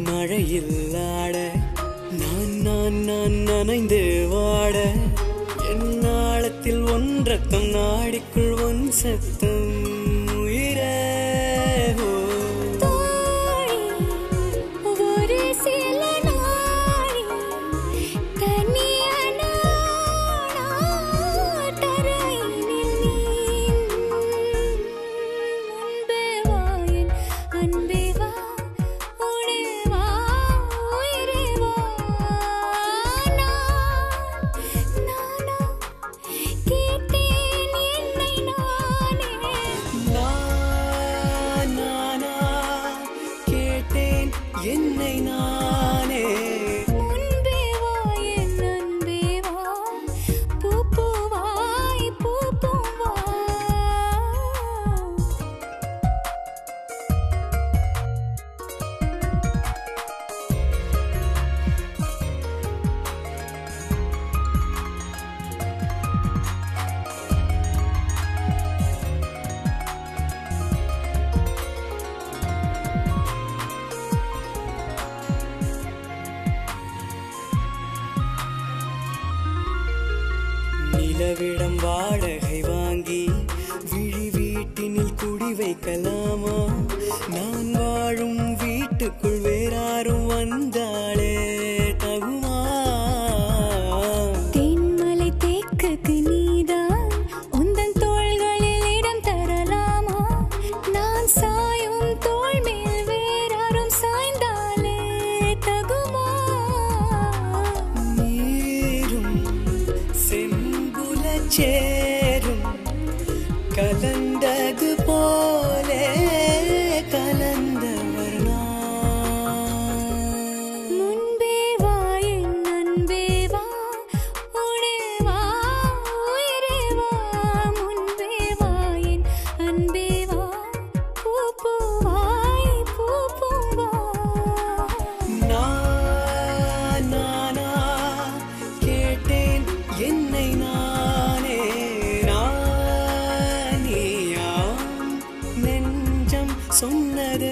மழையில்லாட நான் நான் நான் நனைந்து வாட என் ஆழத்தில் ஒன்றத்தம் நாடிக்குள் ஒன் சத்தம் உயிரே என்னை நானே முன்பே வா என் அன்பே வா பூ பூவாய் பூ பூவா நிலவிடம் வாடகை வாங்கி விழி வீட்டினில் குடி வைக்கலாமா நான் வாழும் வீட்டுக்குள் வேறாரும் வந்தாளே தகுமா தென்மலை தேக்குக்கு நீதான் உந்தன் தோள்களில் இடம் தரலாமா நான் சாயும் தோள் மேல் வேறாரும் சாய்ந்தாலே தகுமா நீரும் சேரும் கலந்தது போலே கலந்தவர் முன்பே வா என் அன்பே வா உடே வா உயிரே வா முன்பே வா என் அன்பே வா பூ பூவாய் பூ பூவா நானா கேட்டேன் என்னை நானே நானியா நெஞ்சம் சொன்னது